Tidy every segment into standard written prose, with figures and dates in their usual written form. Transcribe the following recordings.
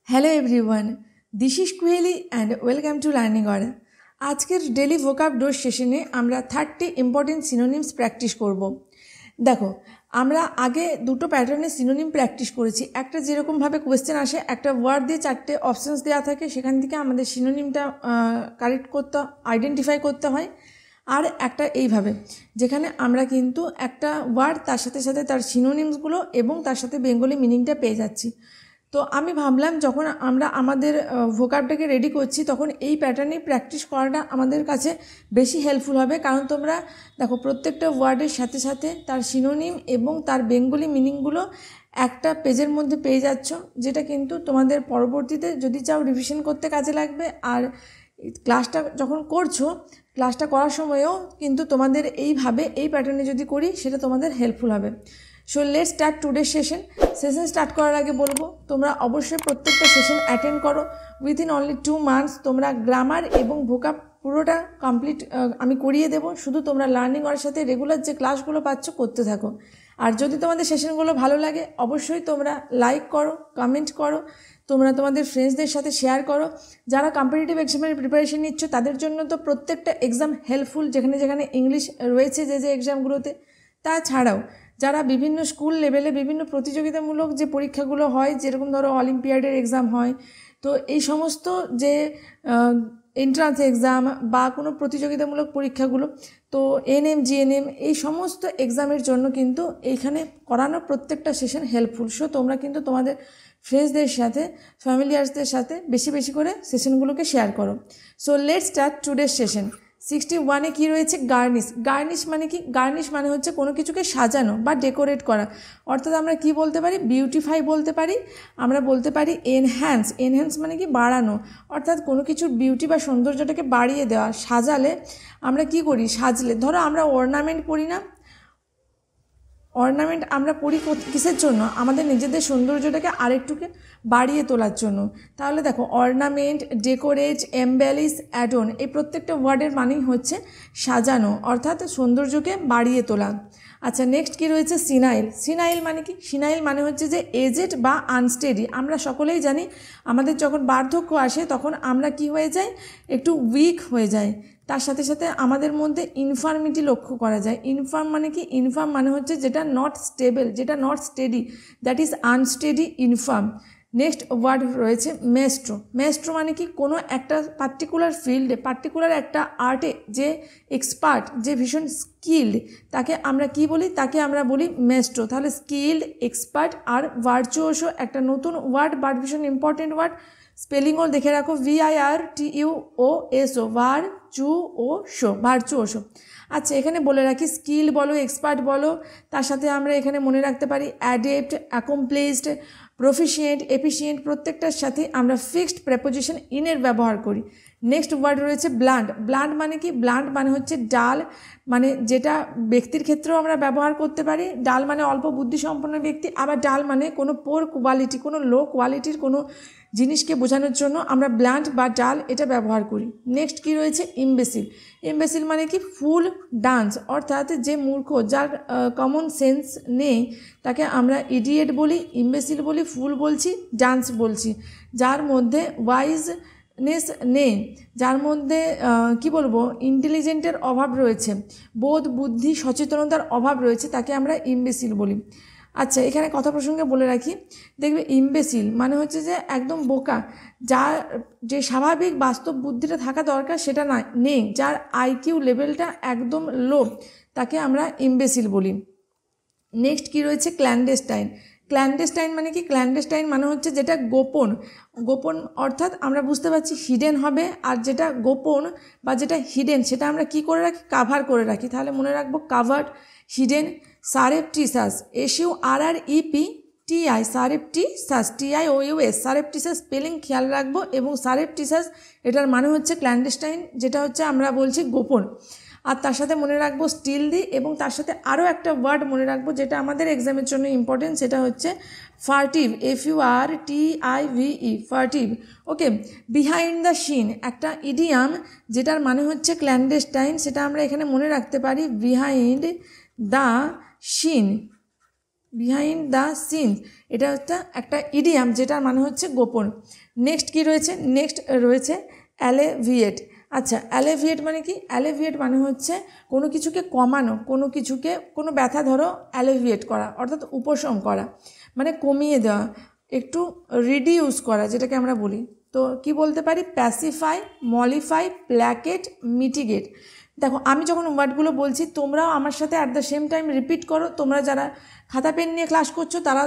Hello everyone, this is Kuheli and welcome to learning order. আজকের daily ভোকাব dose সেশনে আমরা 30 important synonyms practice করব। দেখো, আমরা আগে দুটো প্যাটার্নের সিনোনিম প্র্যাকটিস করেছি। একটা যেরকমভাবে কোয়েশ্চেন আসে, একটা ওয়ার্ড দিয়ে 4টে অপশানস দেওয়া থাকে, সেখান থেকে আমাদের সিনোনিমটা কারেক্ট করতে, আইডেন্টিফাই করতে হয়। আর একটা এইভাবে, যেখানে আমরা কিন্তু একটা ওয়ার্ড তার সাথে সাথে তার সিনোনিমসগুলো এবং তার সাথে বেঙ্গলি মিনিংটা পেয়ে যাচ্ছি। তো আমি ভাবলাম যখন আমরা আমাদের ভোকাবটাকে রেডি করছি, তখন এই প্যাটার্নেই প্র্যাকটিস করাটা আমাদের কাছে বেশি হেল্পফুল হবে। কারণ তোমরা দেখো, প্রত্যেকটা ওয়ার্ডের সাথে সাথে তার সিনোনিম এবং তার বেঙ্গলি মিনিংগুলো একটা পেজের মধ্যে পেয়ে যাচ্ছ, যেটা কিন্তু তোমাদের পরবর্তীতে যদি চাও রিভিশন করতে কাজে লাগবে। আর ক্লাসটা যখন করছো, ক্লাসটা করার সময়ও কিন্তু তোমাদের এইভাবে এই প্যাটার্নে যদি করি, সেটা তোমাদের হেল্পফুল হবে। সো লেটস স্টার্ট টুডের সেশন স্টার্ট করার আগে বলবো, তোমরা অবশ্যই প্রত্যেকটা সেশন অ্যাটেন্ড করো। উইথিন অনলি 2 মান্থস তোমরা গ্রামার এবং ভোকাব পুরোটা কমপ্লিট আমি করিয়ে দেবো। শুধু তোমরা লার্নিং করার সাথে রেগুলার যে ক্লাসগুলো পাচ্ছ করতে থাকো। আর যদি তোমাদের সেশনগুলো ভালো লাগে, অবশ্যই তোমরা লাইক করো, কমেন্ট করো, তোমরা তোমাদের ফ্রেন্ডসদের সাথে শেয়ার করো। যারা কম্পিটিটিভ এক্সামের প্রিপারেশন নিচ্ছ, তাদের জন্য তো প্রত্যেকটা এক্সাম হেল্পফুল, যেখানে যেখানে ইংলিশ রয়েছে যে এক্সামগুলোতে। তাছাড়াও যারা বিভিন্ন স্কুল লেভেলে বিভিন্ন প্রতিযোগিতামূলক যে পরীক্ষাগুলো হয়, যেরকম ধরো অলিম্পিয়াডের এক্সাম হয়, তো এই সমস্ত যে এন্ট্রান্স এক্সাম বা কোনো প্রতিযোগিতামূলক পরীক্ষাগুলো, তো এনএম জিএনএম এই সমস্ত এক্সামের জন্য কিন্তু এইখানে করানো প্রত্যেকটা সেশন হেল্পফুল। সো তোমরা কিন্তু তোমাদের ফ্রেন্ডসদের সাথে, ফ্যামিলিয়ার্সদের সাথে বেশি বেশি করে সেশনগুলোকে শেয়ার করো। সো লেটস স্টার্ট টুডের সেশন। 61-এ কী রয়েছে? গার্নিশ। গার্নিশ মানে কি? গার্নিশ মানে হচ্ছে কোনো কিছুকে সাজানো বা ডেকোরেট করা। অর্থাৎ আমরা কি বলতে পারি? বিউটিফাই বলতে পারি, আমরা বলতে পারি এনহ্যান্স। এনহ্যান্স মানে কি? বাড়ানো। অর্থাৎ কোনো কিছুর বিউটি বা সৌন্দর্যটাকে বাড়িয়ে দেওয়া। সাজালে আমরা কি করি? সাজলে, ধরো আমরা অর্নামেন্ট পরি না, অর্নামেন্ট আমরা পরি কিসের জন্য? আমাদের নিজেদের সৌন্দর্যটাকে আরেকটুকে বাড়িয়ে তোলার জন্য। তাহলে দেখো, অর্নামেন্ট, ডেকোরেট, এমবেলিশ, অ্যাডন, এই প্রত্যেকটা ওয়ার্ডের মানেই হচ্ছে সাজানো, অর্থাৎ সৌন্দর্যকে বাড়িয়ে তোলা। আচ্ছা, নেক্সট কি রয়েছে? সিনাইল। সিনাইল মানে কি? সিনাইল মানে হচ্ছে যে এজেড বা আনস্টেডি। আমরা সকলেই জানি, আমাদের যখন বার্ধক্য আসে তখন আমরা কি হয়ে যাই? একটু উইক হয়ে যাই। তার সাথে সাথে আমাদের মধ্যে ইনফার্মিটি লক্ষ্য করা যায়। ইনফার্ম মানে কি? ইনফার্ম মানে হচ্ছে যেটা নট স্টেবল, যেটা not steady, that is unsteady, infirm. Next word রয়েছে মেস্ট্রো। মেস্ট্রো মানে কি? কোনো একটা পার্টিকুলার ফিল্ডে, পার্টিকুলার একটা আর্টে যে এক্সপার্ট, যে ভীষণ স্কিল্ড, তাকে আমরা কি বলি? তাকে আমরা বলি মেস্ট্রো। তাহলে স্কিল্ড, এক্সপার্ট আর ভার্চুওসো একটা নতুন ওয়ার্ড, বাট ভীষণ ইম্পর্টেন্ট ওয়ার্ড। স্পেলিংও দেখে রাখো, VIRTUOSO, ভার্চুওসো, ভার্চুওসো। আচ্ছা, এখানে বলে রাখি, স্কিল বলো, এক্সপার্ট বলো, তার সাথে আমরা এখানে মনে রাখতে পারি অ্যাডেপ্ট, অ্যাকমপ্লিসড, প্রফিশিয়েন্ট, এফিশিয়েন্ট, প্রত্যেকটার সাথে আমরা ফিক্সড প্রেপোজিশন ইনের ব্যবহার করি। নেক্সট ওয়ার্ড রয়েছে ব্লান্ট। ব্লান্ট মানে কি? ব্লান্ট মানে হচ্ছে ডাল, মানে যেটা ব্যক্তির ক্ষেত্রেও আমরা ব্যবহার করতে পারি। ডাল মানে অল্প বুদ্ধিসম্পন্ন ব্যক্তি, আবার ডাল মানে কোনো পোর কোয়ালিটি, কোনো লো কোয়ালিটির কোনো জিনিসকে বোঝানোর জন্য আমরা ব্লান্ট বা ডাল এটা ব্যবহার করি। নেক্সট কি রয়েছে? ইমবেসিল। ইমবেসিল মানে কি? ফুল ডান্স, অর্থাৎ যে মূর্খ, যার কমন সেন্স নেই, তাকে আমরা ইডিয়েট বলি, ইমবেসিল বলি, ফুল বলছি, ডান্স বলছি। যার মধ্যে ওয়াইজনেস নেই, যার মধ্যে কি বলবো, ইন্টেলিজেন্টের অভাব রয়েছে, বোধ, বুদ্ধি, সচেতনতার অভাব রয়েছে, তাকে আমরা ইমবেসিল বলি। আচ্ছা, এখানে কথা প্রসঙ্গে বলে রাখি, দেখবে ইমবেসিল মানে হচ্ছে যে একদম বোকা, যার যে স্বাভাবিক বাস্তব বুদ্ধিটা থাকা দরকার সেটা না, নেই, যার আইকিউ লেভেলটা একদম লো, তাকে আমরা ইমবেসিল বলি। নেক্সট কি রয়েছে? ক্ল্যান্ডেস্টাইন। ক্ল্যান্ডেস্টাইন মানে কি? ক্ল্যান্ডেস্টাইন মানে হচ্ছে যেটা গোপন। গোপন অর্থাৎ আমরা বুঝতে পারছি হিডেন হবে, আর যেটা গোপন বা যেটা হিডেন সেটা আমরা কি করে রাখি? কাভার করে রাখি। তাহলে মনে রাখবো, covered, hidden. Surreptitious, SURREPTI, surreptitious, TIOUS, surreptitious spelling খেয়াল রাখবো। এবং সারেপ্টিসাস এটার মানে হচ্ছে ক্ল্যান্ডেস্টাইন, যেটা হচ্ছে আমরা বলছি গোপন। আর তার সাথে মনে রাখবো স্টিলদি, এবং তার সাথে আরও একটা ওয়ার্ড মনে রাখবো যেটা আমাদের এক্সামের জন্য ইম্পর্টেন্ট, সেটা হচ্ছে furtive, FURTIVE, furtive. Okay, behind the scene একটা ইডিয়াম, যেটার মানে হচ্ছে ক্ল্যান্ডেস্টাইন, সেটা আমরা এখানে মনে রাখতে পারি, behind the scene, behind the scenes, এটা একটা ইডিয়াম যেটার মানে হচ্ছে গোপন। নেক্সট কি রয়েছে, নেক্সট রয়েছে অ্যালেভিয়েট। আচ্ছা, অ্যালেভিয়েট মানে কি? অ্যালেভিয়েট মানে হচ্ছে কোনো কিছুকে কমানো, কোনো ব্যথা ধরো অ্যালেভিয়েট করা অর্থাৎ উপশম করা, মানে কমিয়ে দেওয়া, একটু রিডিউস করা যেটাকে আমরা বলি। তো কি বলতে পারি? Pacify, mollify, placate, mitigate. দেখো আমি যখন ওয়ার্ডগুলো বলছি তোমরাও আমার সাথে at the same time repeat করো। তোমরা যারা খাতা পেন নিয়ে ক্লাস করছো তারা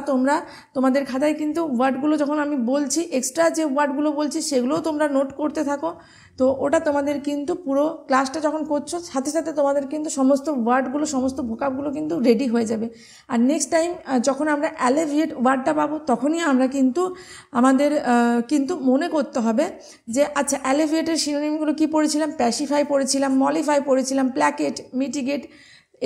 তোমাদের খাতায় কিন্তু ওয়ার্ডগুলো যখন আমি বলছি, এক্সট্রা যে ওয়ার্ডগুলো বলছি সেগুলোও তোমরা নোট করতে থাকো। তো ওটা তোমাদের কিন্তু পুরো ক্লাসটা যখন করছো সাথে সাথে তোমাদের কিন্তু সমস্ত ওয়ার্ডগুলো, সমস্ত ভোকাবগুলো কিন্তু রেডি হয়ে যাবে। আর নেক্সট টাইম যখন আমরা অ্যালেভিয়েট ওয়ার্ডটা পাবো তখনই আমরা কিন্তু আমাদের কিন্তু মনে করতে হবে যে আচ্ছা অ্যালেভিয়েটের সিনোনিমগুলো কী পড়েছিলাম? প্যাসিফাই পড়েছিলাম, মলিফাই পড়েছিলাম, প্ল্যাকেট, মিটিগেট,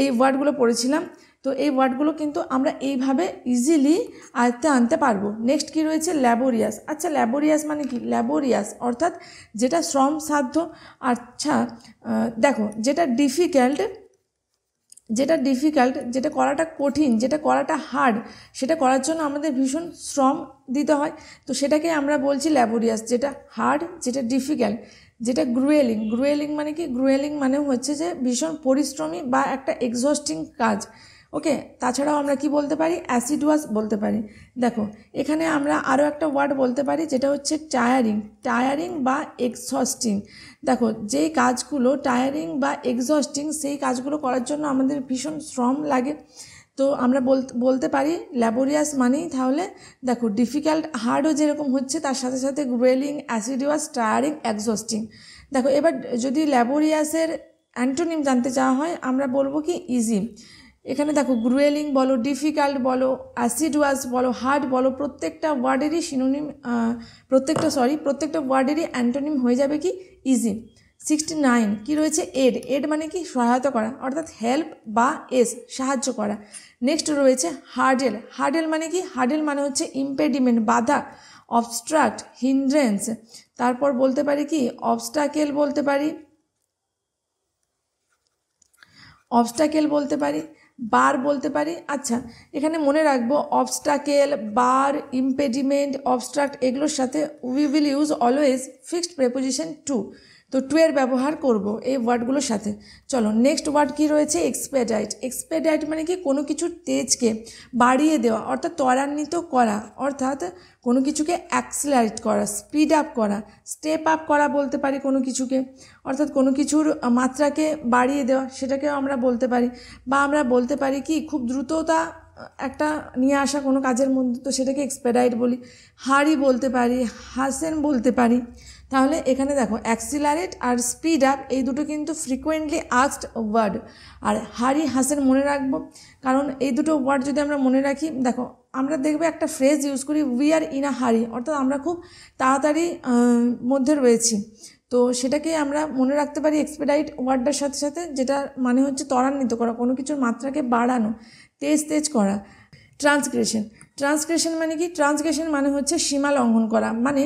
এই ওয়ার্ডগুলো পড়েছিলাম। তো এই ওয়ার্ডগুলো কিন্তু আমরা এইভাবে ইজিলি আয়ত্তে আনতে পারবো। নেক্সট কি রয়েছে? ল্যাবোরিয়াস। আচ্ছা ল্যাবোরিয়াস মানে কি? ল্যাবোরিয়াস অর্থাৎ যেটা শ্রমসাধ্য। আচ্ছা দেখো যেটা ডিফিকাল্ট, যেটা করাটা কঠিন, যেটা করাটা হার্ড, সেটা করার জন্য আমাদের ভীষণ শ্রম দিতে হয়, তো সেটাকে আমরা বলছি ল্যাবোরিয়াস। যেটা হার্ড, যেটা ডিফিকাল্ট, যেটা গ্রুয়েলিং মানে কি? গ্রুয়েলিং মানে হচ্ছে যে ভীষণ পরিশ্রমী বা একটা এক্সস্টিং কাজ। ওকে, তাছাড়াও আমরা কি বলতে পারি? অ্যাসিডুয়াস বলতে পারি। দেখো এখানে আমরা আরও একটা ওয়ার্ড বলতে পারি যেটা হচ্ছে টায়ারিং বা এক্সস্টিং। দেখো যেই কাজগুলো টায়ারিং বা এক্সস্টিং, সেই কাজগুলো করার জন্য আমাদের ভীষণ শ্রম লাগে। তো আমরা বলতে পারি ল্যাবোরিয়াস মানেই তাহলে দেখো ডিফিকাল্ট, হার্ডও যেরকম হচ্ছে তার সাথে সাথে গ্রুয়েলিং, অ্যাসিডুয়াস, টায়ারিং, এক্সস্টিং। দেখো এবার যদি ল্যাবোরিয়াসের অ্যান্টোনিম জানতে চাওয়া হয় আমরা বলবো কি? ইজি। এখানে দেখো গ্রুয়েলিং বলো, ডিফিকাল্ট বলো, অ্যাসিডুয়াস বলো, হার্ড বলো, প্রত্যেকটা ওয়ার্ডেরই সিনোনিম, প্রত্যেকটা ওয়ার্ডেরই অ্যান্টোনিম হয়ে যাবে কি? ইজি। 69 কি রয়েছে? এড মানে কি? সহায়তা করা অর্থাৎ হেল্প বা সাহায্য করা। নেক্সট রয়েছে হার্ডেল মানে কি? হার্ডেল মানে হচ্ছে ইম্পেডিমেন্ট, বাধা, অবস্ট্রাক্ট, হিন্ড্রেন্স। তারপর বলতে পারি কি? অবস্টাকেল বলতে পারি, বার বলতে পারি। আচ্ছা এখানে মনে রাখবো অবস্টাকেল, বার, ইম্পেডিমেন্ট, অবস্ট্রাক্ট এগুলোর সাথে we will use always fixed preposition to. তো টু এর ব্যবহার করব এই ওয়ার্ডগুলোর সাথে। চলো নেক্সট ওয়ার্ড কি রয়েছে? এক্সপেডাইট মানে কি? কোনো কিছুর তেজকে বাড়িয়ে দেওয়া অর্থাৎ ত্বরান্বিত করা, অর্থাৎ কোনো কিছুকে অ্যাক্সিলারেট করা, স্পিড আপ করা, স্টেপ আপ করা বলতে পারি কোনো কিছুকে, অর্থাৎ কোনো কিছুর মাত্রাকে বাড়িয়ে দেওয়া সেটাকেও আমরা বলতে পারি। বা আমরা বলতে পারি কি? খুব দ্রুততা একটা নিয়ে আসা কোনো কাজের মধ্যে, তো সেটাকে এক্সপেডাইট বলি। হারি বলতে পারি, হাসেন বলতে পারি। তাহলে এখানে দেখো অ্যাক্সিলারেট আর স্পিড আপ এই দুটো কিন্তু ফ্রিকোয়েন্টলি আস্কড ওয়ার্ড। আর হারি, হাসেন মনে রাখবো কারণ এই দুটো ওয়ার্ড যদি আমরা মনে রাখি, দেখো আমরা দেখবে একটা ফ্রেজ ইউজ করি উই আর ইন আ হারি, অর্থাৎ আমরা খুব তাড়াতাড়ি মধ্যে রয়েছি। তো সেটাকে আমরা মনে রাখতে পারি এক্সপেডাইট ওয়ার্ডটার সাথে সাথে, যেটা মানে হচ্ছে ত্বরান্বিত করা, কোনো কিছুর মাত্রাকে বাড়ানো, তেজ করা। ট্রান্সগ্রেশন মানে কি? ট্রান্সগ্রেশন মানে হচ্ছে সীমা লঙ্ঘন করা। মানে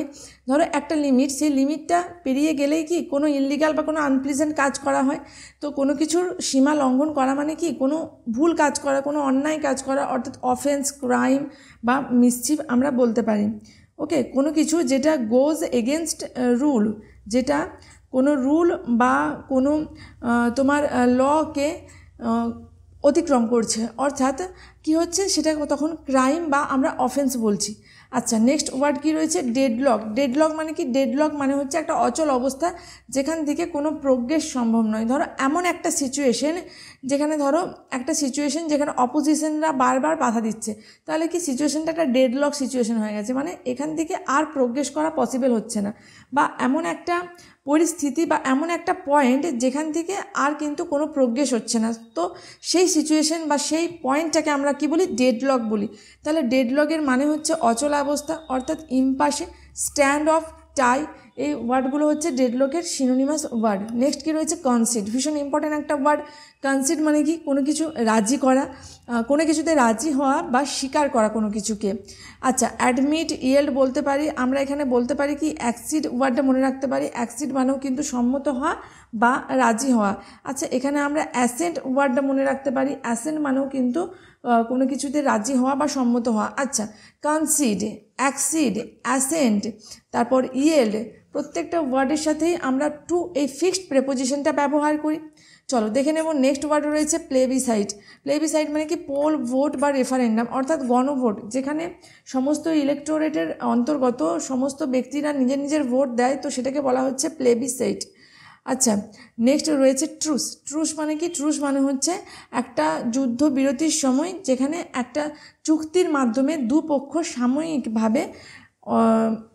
ধরো একটা লিমিট, সেই লিমিটটা পেরিয়ে গেলেই কি কোনো ইললিগাল বা কোনো আনপ্লিজেন্ট কাজ করা হয়। তো কোনো কিছুর সীমা লঙ্ঘন করা মানে কি? কোনো ভুল কাজ করা, কোনো অন্যায় কাজ করা, অর্থাৎ অফেন্স, ক্রাইম বা মিসচিভ আমরা বলতে পারি। ওকে, কোনো কিছু যেটা গোজ এগেনস্ট রুল, যেটা কোনো রুল বা কোনো তোমার লকে অতিক্রম করছে, অর্থাৎ কি হচ্ছে সেটা তখন ক্রাইম বা আমরা অফেন্স বলছি। আচ্ছা নেক্সট ওয়ার্ড কি রয়েছে? ডেডলক মানে কি? ডেডলক মানে হচ্ছে একটা অচল অবস্থা যেখান থেকে কোনো প্রোগ্রেস সম্ভব নয়। ধরো এমন একটা সিচুয়েশন যেখানে অপোজিশনরা বারবার বাধা দিচ্ছে, তাহলে কি সিচুয়েশনটা একটা ডেডলক সিচুয়েশন হয়ে গেছে, মানে এখান থেকে আর প্রোগ্রেস করা পসিবল হচ্ছে না। বা এমন একটা পরিস্থিতি বা এমন একটা পয়েন্ট যেখান থেকে আর কিন্তু কোনো প্রোগ্রেস হচ্ছে না, তো সেই সিচুয়েশন বা সেই পয়েন্টটাকে আমরা কি বলি? ডেডলক বলি। তাহলে ডেডলকের মানে হচ্ছে অচল অবস্থা, অর্থাৎ ইম্পাসে, স্ট্যান্ড অফ, টাই, এই ওয়ার্ডগুলো হচ্ছে ডেডলকের সিনোনিমাস ওয়ার্ড। নেক্সট কি রয়েছে? কনসিড, ভীষণ ইম্পর্ট্যান্ট একটা ওয়ার্ড। কনসিড মানে কি? কোনো কিছু রাজি করা, কোনো কিছুতে রাজি হওয়া বা স্বীকার করা কোনো কিছুকে। আচ্ছা অ্যাডমিট, ইয়েল্ড বলতে পারি আমরা। এখানে বলতে পারি কি? অ্যাকসিড ওয়ার্ডটা মনে রাখতে পারি। অ্যাকসিড মানেও কিন্তু সম্মত হওয়া বা রাজি হওয়া। আচ্ছা এখানে আমরা অ্যাসেন্ট ওয়ার্ডটা মনে রাখতে পারি। অ্যাসেন্ট মানেও কিন্তু কোনো কিছুতে রাজি হওয়া বা সম্মত হওয়া। আচ্ছা, কনসিড, অ্যাকসিড, অ্যাসেন্ট, তারপর ইয়েল্ড, প্রত্যেকটা ওয়ার্ডের সাথেই আমরা টু এই ফিক্সড প্রেপোজিশনটা ব্যবহার করি। চলো দেখে নেব। নেক্সট ওয়ার্ড রয়েছে প্লেবিসাইট। প্লেবিসাইট মানে কি পোল ভোট বা রেফারেন্ডাম, অর্থাৎ গণভোট, যেখানে সমস্ত ইলেকটোরেটের অন্তর্গত সমস্ত ব্যক্তিরা নিজের নিজের ভোট দেয়, তো সেটাকে বলা হচ্ছে প্লেবিসাইট। আচ্ছা, নেক্সট রয়েছে ট্রুস। ট্রুস মানে কি? ট্রুস মানে হচ্ছে একটা যুদ্ধ বিরতির সময় যেখানে একটা চুক্তির মাধ্যমে দুপক্ষ সাময়িকভাবে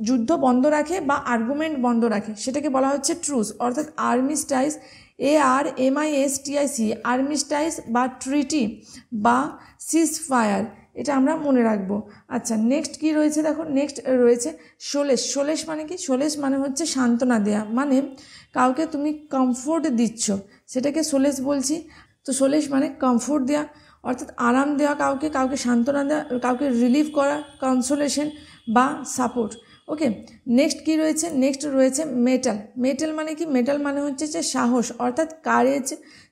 যুদ্ধ বন্ধ রাখে বা আর্গুমেন্ট বন্ধ রাখে, সেটাকে বলা হচ্ছে ট্রুস, অর্থাৎ আর্মিস্টাইজ, ARMISTIC, আর্মিস্টাইজ বা ট্রিটি বা সিজ ফায়ার, এটা আমরা মনে রাখবো। আচ্ছা, নেক্সট কি রয়েছে দেখো। নেক্সট রয়েছে সোলেস। সোলেস মানে কি? সোলেস মানে হচ্ছে সান্ত্বনা দেয়া, মানে কাউকে তুমি কমফোর্ট দিচ্ছ, সেটাকে সোলেস বলছি। তো সোলেস মানে কমফোর্ট দেওয়া, অর্থাৎ আরাম দেওয়া কাউকে, কাউকে সান্ত্বনা দেওয়া, কাউকে রিলিভ করা, কনসোলেশন বা সাপোর্ট। ওকে, নেক্সট কি রয়েছে? নেক্সট রয়েছে মেটাল। মেটাল মানে কি? মেটাল মানে হচ্ছে যে সাহস, অর্থাৎ কারেজ,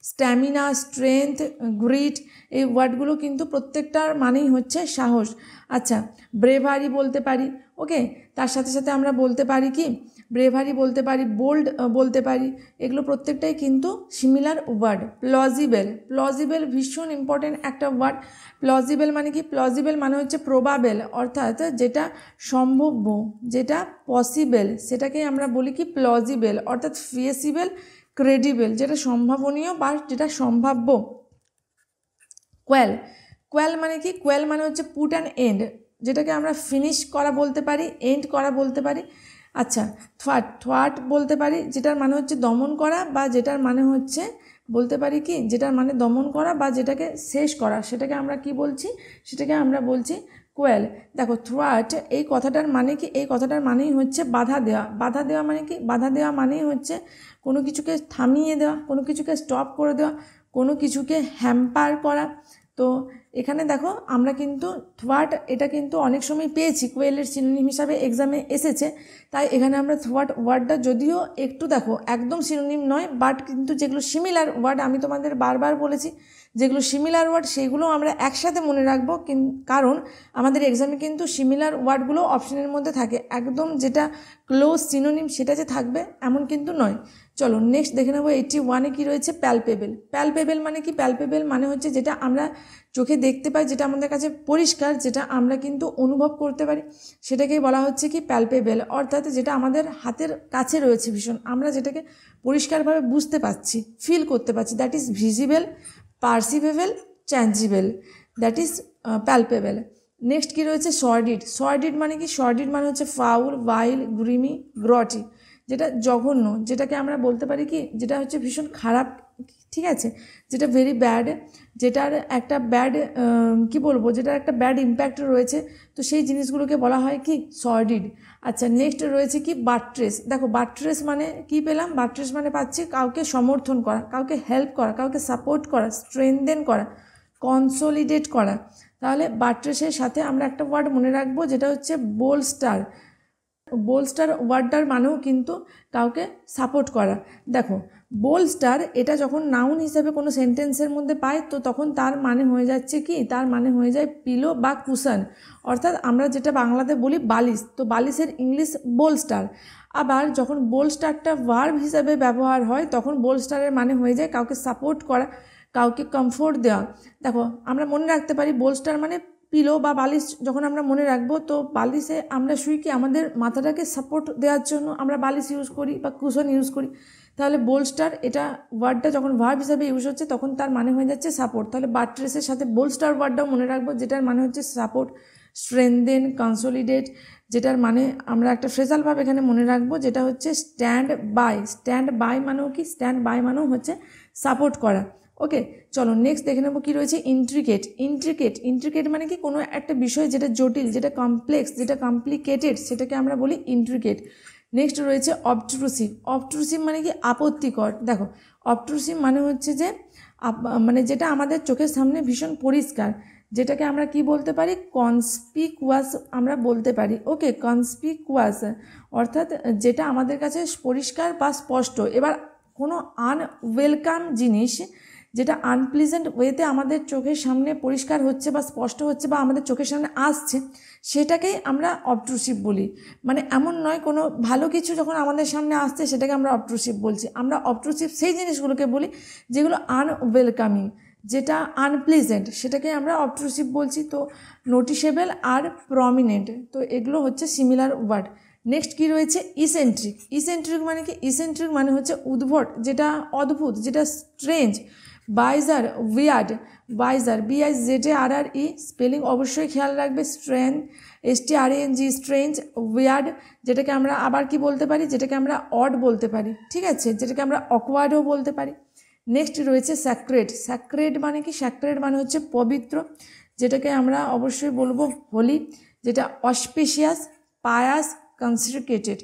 স্ট্যামিনা, স্ট্রেংথ, গ্রিট, এই ওয়ার্ডগুলো কিন্তু প্রত্যেকটার মানেই হচ্ছে সাহস। আচ্ছা, ব্রেভারি বলতে পারি। ওকে, তার সাথে সাথে আমরা বলতে পারি কি? ব্রেভারি বলতে পারি, বোল্ড বলতে পারি, এগুলো প্রত্যেকটাই কিন্তু সিমিলার ওয়ার্ড। প্লজিবেল। প্লজিবেল ভীষণ ইম্পর্টেন্ট একটা ওয়ার্ড। প্লজিবেল মানে কি? প্লজিবেল মানে হচ্ছে প্রবাবেল, অর্থাৎ যেটা সম্ভাব্য, যেটা পসিবল, সেটাকেই আমরা বলি কি? প্লজিবেল, অর্থাৎ ফিজিবল, ক্রেডিবল, যেটা সম্ভাবনীয় বা যেটা সম্ভাব্য। কোয়েল। কোয়েল মানে কি? কোয়েল মানে হচ্ছে পুট অ্যান্ড এন্ড, যেটাকে আমরা ফিনিশ করা বলতে পারি, এন্ড করা বলতে পারি। আচ্ছা, থোয়াট। থোয়াট বলতে পারি, যেটার মানে হচ্ছে দমন করা, বা যেটার মানে হচ্ছে বলতে পারি কি? যেটার মানে দমন করা বা যেটাকে শেষ করা, সেটাকে আমরা কি বলছি? সেটাকে আমরা বলছি কোয়েল। দেখো, থ্রোয়াট এই কথাটার মানে কি? এই কথাটার মানেই হচ্ছে বাধা দেওয়া। বাধা দেওয়া মানে কি? বাধা দেওয়া মানেই হচ্ছে কোনো কিছুকে থামিয়ে দেওয়া, কোনো কিছুকে স্টপ করে দেওয়া, কোনো কিছুকে হ্যাম্পার করা। তো এখানে দেখো আমরা কিন্তু থোয়াট এটা কিন্তু অনেক সময় পেয়েছি, কোয়েলের সিনোনিম হিসাবে এক্সামে এসেছে, তাই এখানে আমরা থোয়াট ওয়ার্ডটা যদিও একটু দেখো একদম সিনোনিম নয়, বাট কিন্তু যেগুলো সিমিলার ওয়ার্ড, আমি তোমাদের বারবার বলেছি, যেগুলো সিমিলার ওয়ার্ড সেগুলো আমরা একসাথে মনে রাখবো, কারণ আমাদের এক্সামে কিন্তু সিমিলার ওয়ার্ডগুলো অপশনের মধ্যে থাকে, একদম যেটা ক্লোজ সিনোনিম সেটা যে থাকবে এমন কিন্তু নয়। চলো নেক্সট দেখে নেবো 81-এ কী রয়েছে? প্যালপেবেল। প্যালপেবেল মানে কি? প্যালপেবেল মানে হচ্ছে যেটা আমরা চোখে দেখতে পাই, যেটা আমাদের কাছে পরিষ্কার, যেটা আমরা কিন্তু অনুভব করতে পারি, সেটাকেই বলা হচ্ছে কি? প্যালপেবেল, অর্থাৎ যেটা আমাদের হাতের কাছে রয়েছে ভীষণ, আমরা যেটাকে পরিষ্কারভাবে বুঝতে পারছি, ফিল করতে পারছি, that is visible, perceivable, tangible, that is palpable. Next কী রয়েছে? সর্ডিড। সর্ডিড মানে কি? সর্ডিড মানে হচ্ছে ফাউল, ভাইল, গ্রিমি, গ্রটি, যেটা জঘন্য, যেটাকে আমরা বলতে পারি কি? যেটা হচ্ছে ভীষণ খারাপ, ঠিক আছে, যেটা ভেরি ব্যাড, যেটার একটা ব্যাড কি বলবো, যেটার একটা ব্যাড ইম্প্যাক্ট রয়েছে, তো সেই জিনিসগুলোকে বলা হয় কি? সর্ডিড। আচ্ছা, নেক্সট রয়েছে কি? বাট্রেস। দেখো, বাট্রেস মানে কি পেলাম? বাট্রেস মানে পাচ্ছি কাউকে সমর্থন করা, কাউকে হেল্প করা, কাউকে সাপোর্ট করা, স্ট্রেনদেন করা, কনসোলিডেট করা। তাহলে বাট্রেসের সাথে আমরা একটা ওয়ার্ড মনে রাখবো, যেটা হচ্ছে বোলস্টার। বোলস্টার ওয়ার্ডটার মানেও কিন্তু কাউকে সাপোর্ট করা। দেখো, বোলস্টার এটা যখন নাউন হিসেবে কোনো সেন্টেন্সের মধ্যে পাই, তো তখন তার মানে হয়ে যাচ্ছে কি? তার মানে হয়ে যায় পিলো বা কুশন, অর্থাৎ আমরা যেটা বাংলাতে বলি বালিশ, তো বালিশের ইংলিশ বোলস্টার। আবার যখন বোলস্টারটা ভার্ব হিসাবে ব্যবহার হয়, তখন বোলস্টারের মানে হয়ে যায় কাউকে সাপোর্ট করা, কাউকে কমফোর্ট দেওয়া। দেখো, আমরা মনে রাখতে পারি বোলস্টার মানে পিলো বা বালিশ, যখন আমরা মনে রাখবো, তো বালিশে আমরা শুই কি? আমাদের মাথাটাকে সাপোর্ট দেওয়ার জন্য আমরা বালিশ ইউজ করি বা কুশন ইউজ করি। তাহলে বোলস্টার এটা ওয়ার্ডটা যখন ভার্ব হিসাবে ইউজ হচ্ছে, তখন তার মানে হয়ে যাচ্ছে সাপোর্ট। তাহলে বাট্রেসের সাথে বোলস্টার ওয়ার্ডটাও মনে রাখবো, যেটার মানে হচ্ছে সাপোর্ট, স্ট্রেনদেন, কনসোলিডেট, যেটার মানে আমরা একটা ফ্রেজাল ভাব এখানে মনে রাখবো, যেটা হচ্ছে স্ট্যান্ড বাই। স্ট্যান্ড বাই মানেও কি? স্ট্যান্ড বাই মানেও হচ্ছে সাপোর্ট করা। ওকে, চলো নেক্সট দেখে নেবো কী রয়েছে? ইন্ট্রিকেট। ইন্ট্রিকেট। ইন্ট্রিকেট মানে কি? কোনো একটা বিষয় যেটা জটিল, যেটা কমপ্লেক্স, যেটা কমপ্লিকেটেড, সেটাকে আমরা বলি ইন্ট্রিকেট। নেক্সট রয়েছে অবট্রুসিভ। অবট্রুসিভ মানে কি? আপত্তিকর। দেখো, অবট্রুসিভ মানে হচ্ছে যে মানে যেটা আমাদের চোখের সামনে ভীষণ পরিষ্কার, যেটাকে আমরা কি বলতে পারি? কনস্পিকুয়াস আমরা বলতে পারি। ওকে, কনস্পিকুয়াস অর্থাৎ যেটা আমাদের কাছে পরিষ্কার বা স্পষ্ট। এবার কোনো আনওয়েলকাম জিনিস যেটা আনপ্লিজেন্ট ওয়েতে আমাদের চোখের সামনে পরিষ্কার হচ্ছে বা স্পষ্ট হচ্ছে বা আমাদের চোখের সামনে আসছে, সেটাকেই আমরা অবট্রুসিভ বলি। মানে এমন নয় কোনো ভালো কিছু যখন আমাদের সামনে আসছে সেটাকে আমরা অবট্রুসিভ বলছি। আমরা অবট্রুসিভ সেই জিনিসগুলোকে বলি যেগুলো আনওয়েলকামিং, যেটা আনপ্লিজেন্ট, সেটাকে আমরা অবট্রুসিভ বলছি। তো নোটিসেবল আর প্রমিনেন্ট, তো এগুলো হচ্ছে সিমিলার ওয়ার্ড। নেক্সট কি রয়েছে? ইসেন্ট্রিক। ইসেন্ট্রিক মানে কি? ইসেন্ট্রিক মানে হচ্ছে উদ্ভট, যেটা অদ্ভুত, যেটা স্ট্রেঞ্জ। বাইজার, উইয়ার্ড। বাইজার, BIZARRE, স্পেলিং অবশ্যই খেয়াল রাখবে। Strain, STRANG, strange. উইয়ার্ড, যেটাকে আমরা আবার কি বলতে পারি? যেটাকে আমরা অড বলতে পারি, ঠিক আছে, যেটাকে আমরা অকওয়ার্ডও বলতে পারি। নেক্সট রয়েছে স্যাক্রেড। স্যাক্রেড মানে কি? স্যাক্রেড মানে হচ্ছে পবিত্র, যেটাকে আমরা অবশ্যই বলবো হোলি, যেটা auspicious, pious, consecrated,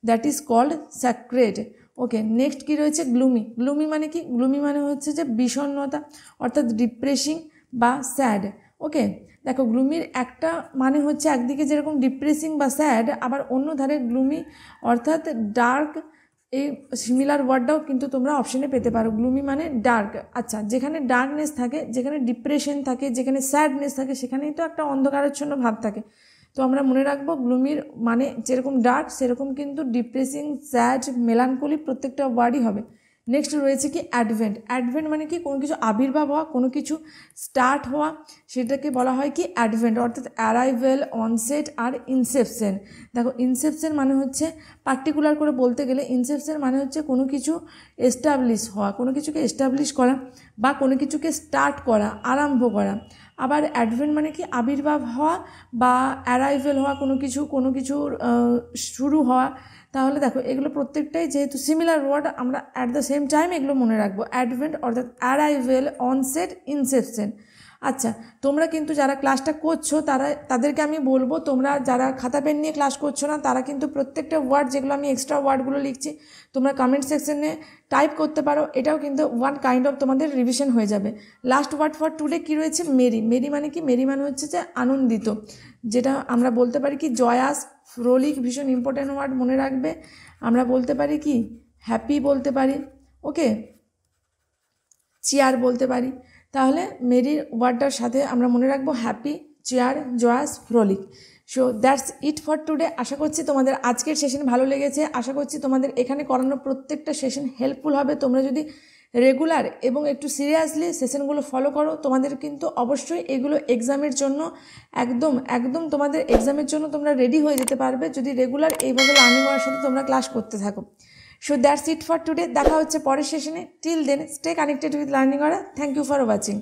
that is called sacred. Okay, next কি রয়েছে? গ্লুমি। গ্লুমি মানে কি? গ্লুমি মানে হচ্ছে যে বিষণ্ণতা, অর্থাৎ ডিপ্রেসিং বা স্যাড। ওকে, দেখো গ্লুমির একটা মানে হচ্ছে একদিকে যেরকম ডিপ্রেসিং বা স্যাড, আবার অন্য ধারে গ্লুমি অর্থাৎ ডার্ক, এই সিমিলার ওয়ার্ডটাও কিন্তু তোমরা অপশানে পেতে পারো। গ্লুমি মানে ডার্ক। আচ্ছা, যেখানে ডার্কনেস থাকে, যেখানে ডিপ্রেশন থাকে, যেখানে স্যাডনেস থাকে, সেখানেই তো একটা অন্ধকারাচ্ছন্ন ভাব থাকে। তো আমরা মনে রাখবো গ্লুমির মানে যেরকম ডার্ক সেরকম কিন্তু ডিপ্রেসিং, স্যাড, মেলানকোলি প্রত্যেকটা ওয়ার্ডই হবে। নেক্সট রয়েছে কি? অ্যাডভেন্ট। অ্যাডভেন্ট মানে কি? কোনো কিছু আবির্ভাব হওয়া, কোনো কিছু স্টার্ট হওয়া, সেটাকে বলা হয় কি? অ্যাডভেন্ট, অর্থাৎ অ্যারাইভেল, অনসেট আর ইনসেপশন। দেখো ইনসেপশন মানে হচ্ছে, পার্টিকুলার করে বলতে গেলে ইনসেপশন মানে হচ্ছে কোনো কিছু এস্টাবলিশ হওয়া, কোনো কিছুকে এস্টাবলিশ করা বা কোনো কিছুকে স্টার্ট করা, আরম্ভ করা। আবার অ্যাডভেন্ট মানে কি? আবির্ভাব হওয়া বা অ্যারাইভেল হওয়া, কোনো কিছুর শুরু হওয়া। তাহলে দেখো এগুলো প্রত্যেকটাই যেহেতু সিমিলার ওয়ার্ড, আমরা অ্যাট দ্য সেম টাইম এগুলো মনে রাখবো। অ্যাডভেন্ট অর্থাৎ অ্যারাইভেল, অনসেট, ইনসেপশন। আচ্ছা, তোমরা কিন্তু যারা ক্লাসটা করছো তাদেরকে আমি বলবো, তোমরা যারা খাতা পেন নিয়ে ক্লাস করছো না তারা কিন্তু প্রত্যেকটা ওয়ার্ড, যেগুলো আমি এক্সট্রা ওয়ার্ডগুলো লিখছি, তোমরা কমেন্ট সেকশনে টাইপ করতে পারো। এটাও কিন্তু ওয়ান কাইন্ড অফ তোমাদের রিভিশন হয়ে যাবে। লাস্ট ওয়ার্ড ফর টুডে কী রয়েছে? মেরি। মেরি মানে কি? মেরি মানে হচ্ছে যে আনন্দিত, যেটা আমরা বলতে পারি কি? জয়াস, ফ্রোলিক, ভীষণ ইম্পর্টেন্ট ওয়ার্ড, মনে রাখবে। আমরা বলতে পারি কি? হ্যাপি বলতে পারি। ওকে, চেয়ার বলতে পারি। তাহলে মেরির ওয়ার্ডটার সাথে আমরা মনে রাখবো happy, cheer, joyous, frolic. So that's it for today. আশা করছি তোমাদের আজকের সেশন ভালো লেগেছে। আশা করছি তোমাদের এখানে করানো প্রত্যেকটা সেশন হেল্পফুল হবে। তোমরা যদি রেগুলার এবং একটু সিরিয়াসলি সেশনগুলো ফলো করো, তোমাদের কিন্তু অবশ্যই এগুলো এক্সামের জন্য একদম তোমাদের এক্সামের জন্য তোমরা রেডি হয়ে যেতে পারবে, যদি রেগুলার এইভাবে লার্নিং করার সাথে তোমরা ক্লাস করতে থাকো। So that's it for today. দেখা হচ্ছে পরের সেশনে। Till then stay connected with Learning Aura. Thank you for watching.